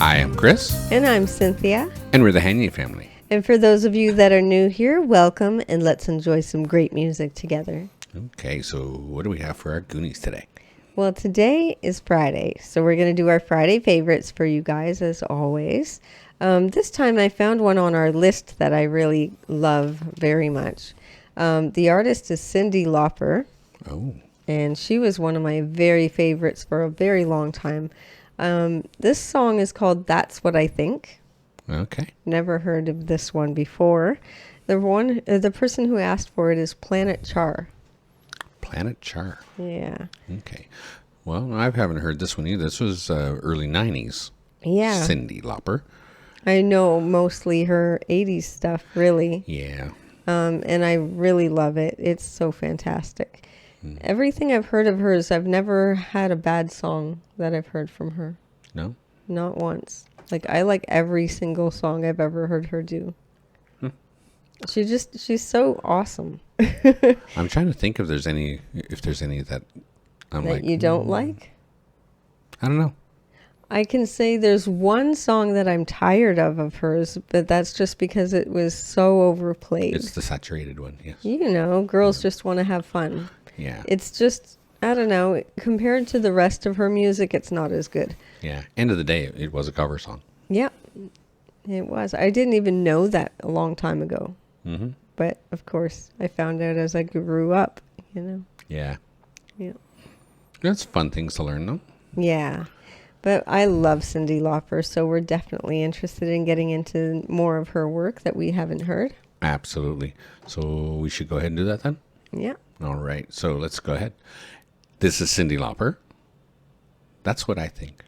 I am Chris. And I'm Cynthia. And we're the Haney family. And for those of you that are new here, welcome, and let's enjoy some great music together. Okay, so what do we have for our Goonies today? Well, today is Friday, so we're going to do our Friday favorites for you guys, as always. This time I found one on our list that I really love very much. The artist is Cyndi Lauper. Oh. And she was one of my very favorites for a very long time. This song is called That's What I Think. Okay. Never heard of this one before. The person who asked for it is Planet Char. Planet Char. Yeah. Okay. Well, I haven't heard this one either. This was early 90s. Yeah. Cyndi Lauper. I know mostly her 80s stuff, really. Yeah. And I really love it. It's so fantastic. Everything I've heard of hers, I've never had a bad song that I've heard from her. No? Not once. Like, I like every single song I've ever heard her do. She's so awesome. I'm trying to think if there's any that I'm that like... you don't like? I don't know. I can say there's one song that I'm tired of hers, but that's just because it was so overplayed. It's the saturated one, yes. You know, girls just want to have fun. Yeah. It's just, I don't know, compared to the rest of her music, it's not as good. Yeah. End of the day, it was a cover song. Yeah, it was. I didn't even know that a long time ago. Mm-hmm. But, of course, I found out as I grew up, you know. Yeah. Yeah. That's fun things to learn, though. Yeah. But I love Cyndi Lauper, so we're definitely interested in getting into more of her work that we haven't heard. Absolutely. So we should go ahead and do that then? Yeah. All right. So let's go ahead. This is Cyndi Lauper. That's what I think.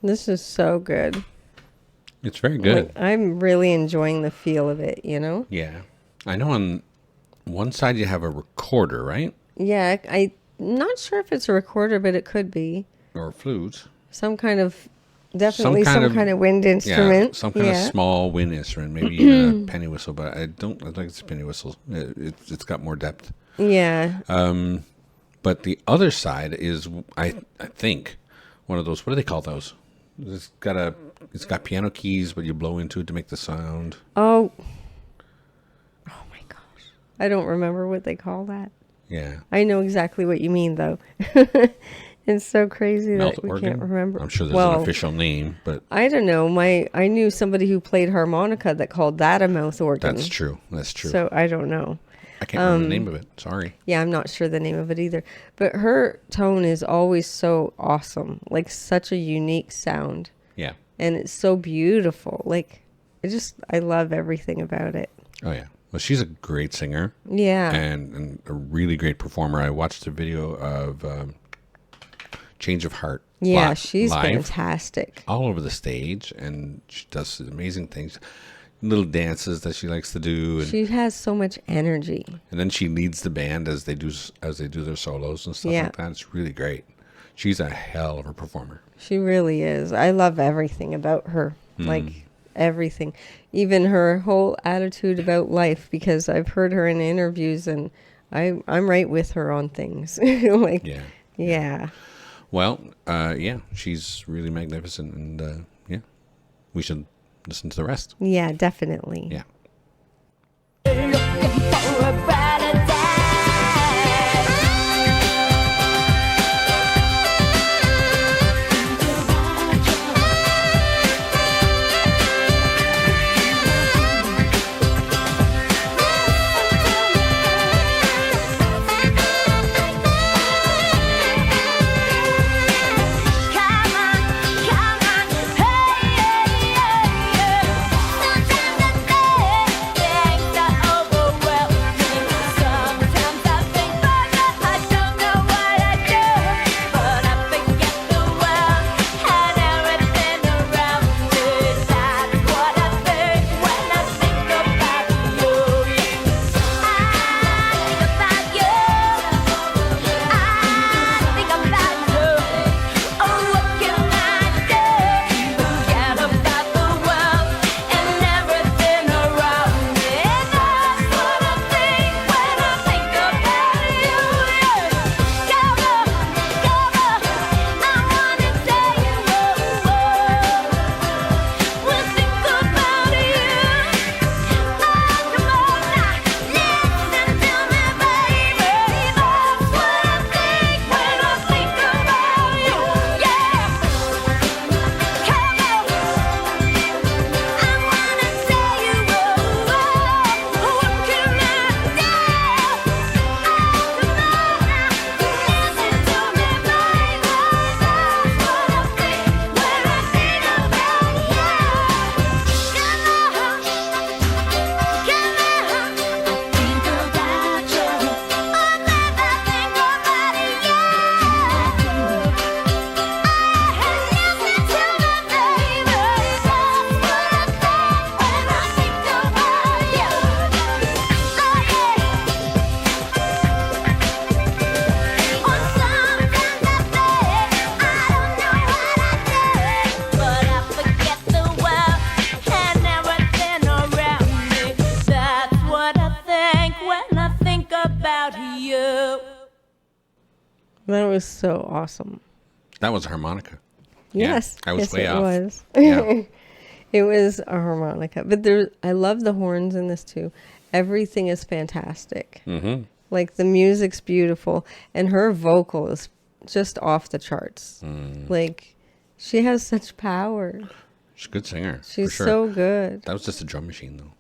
This is so good. It's very good. Like, I'm really enjoying the feel of it, you know? Yeah. I know on one side you have a recorder, right? Yeah, I'm not sure if it's a recorder, but it could be. Or flute. Some kind of, definitely some kind of wind instrument. Yeah, some kind of small wind instrument, maybe even a penny whistle, but I think it's a penny whistle. It's got more depth. Yeah. But the other side is, I think, one of those, what do they call those? It's got piano keys, but you blow into it to make the sound. Oh, I don't remember what they call that. Yeah. I know exactly what you mean, though. It's so crazy Mouth that we organ? can't remember. I'm sure there's an official name, but I don't know. I knew somebody who played harmonica that called that a mouth organ. that's true. That's true. So I don't know. I can't remember the name of it. Sorry. Yeah, I'm not sure the name of it either. But her tone is always so awesome. Like such a unique sound. Yeah. And it's so beautiful. Like I love everything about it. Oh, yeah. Well, she's a great singer. Yeah. And a really great performer. I watched a video of Change of Heart. Yeah, she's live, fantastic. all over the stage, and she does amazing things. Little dances that she likes to do. And, She has so much energy. and then she leads the band as they do their solos and stuff Yeah. like that. It's really great. She's a hell of a performer. She really is. I love everything about her. Mm. Like everything. Even her whole attitude about life, because I've heard her in interviews and I'm right with her on things. Like, Yeah. yeah. Well, yeah, she's really magnificent, and yeah, we should listen to the rest. Yeah, definitely. Yeah. Looking for a brighter day. Come on, hey, yeah. Sometimes I say things are overwhelming. Sometimes I think, but I don't know what I do. But I forget the world and everything around me. That's what I think when I think about you. I think about you. I think about you. Oh, what can I do? Forget about the world and everything around me. That's what I think when I think about you. Come on, I wanna say you. We think about you. Oh, come on now, listen to me, baby. That's what I think when I think about you. Yeah. Come on, I wanna say you. What can I do? Oh, come on now, listen to me, baby. That's what I think when I think about you. Come on, I think about you. Oh, baby, I think about you. Listen to me, baby. That's what I think when I think about you. Oh, yeah. Or sometimes I say I don't know what I do, but I forget the world and everything around me. That's what I think when I think about you. That was so awesome. That was a harmonica. Yeah, Yes. I was yes, way it off. was. Yeah. It was a harmonica. But I love the horns in this too. Everything is fantastic. Mm-hmm. Like the music's beautiful and her vocal is just off the charts. Mm. Like she has such power. She's a good singer. She's for sure. so good. That was just a drum machine, though.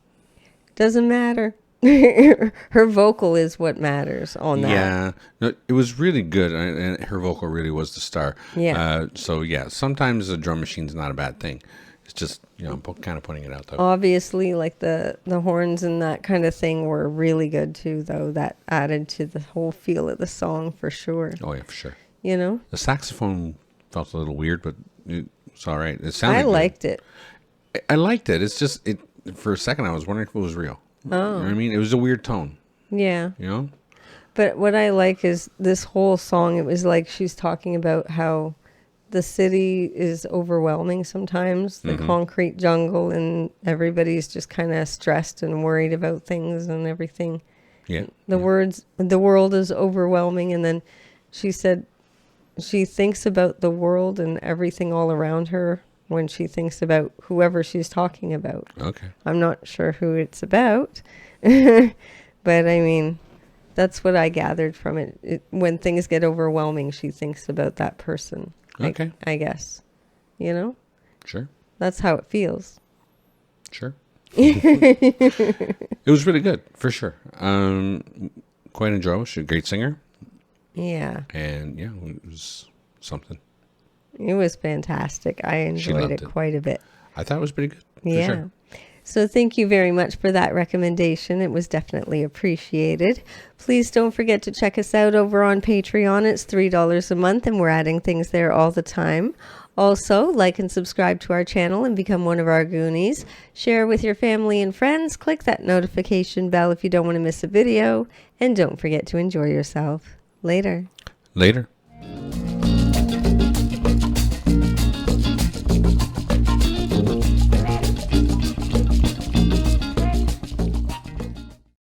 Doesn't matter. Her vocal is what matters on that. Yeah, no, it was really good, and her vocal really was the star. Yeah. So yeah, sometimes a drum machine's not a bad thing. It's just I'm kind of putting it out though. Obviously, like the horns and that kind of thing were really good too, though. That added to the whole feel of the song for sure. Oh yeah, for sure. You know? The saxophone felt a little weird, but it's all right. It sounded. I good. liked it. I liked it. It's just it. For a second, I was wondering if it was real. Oh. You know what I mean, it was a weird tone. Yeah. You know. But what I like is this whole song, it was like she's talking about how the city is overwhelming sometimes, the concrete jungle, and everybody's just kind of stressed and worried about things and everything. Yeah. The world is overwhelming. And then she said she thinks about the world and everything all around her when she thinks about whoever she's talking about. Okay. I'm not sure who it's about, But I mean, that's what I gathered from it. When things get overwhelming, she thinks about that person. Okay. I guess. You know? Sure. That's how it feels. Sure. It was really good, for sure. Quite enjoyable. She's a great singer. Yeah. And yeah, it was something. It was fantastic. I enjoyed loved it it. quite a bit. I thought it was pretty good. For Yeah. Sure. So thank you very much for that recommendation. It was definitely appreciated. Please don't forget to check us out over on Patreon. It's $3 a month and we're adding things there all the time. Also, like and subscribe to our channel and become one of our Goonies. Share with your family and friends. Click that notification bell if you don't want to miss a video. And don't forget to enjoy yourself. Later. Later.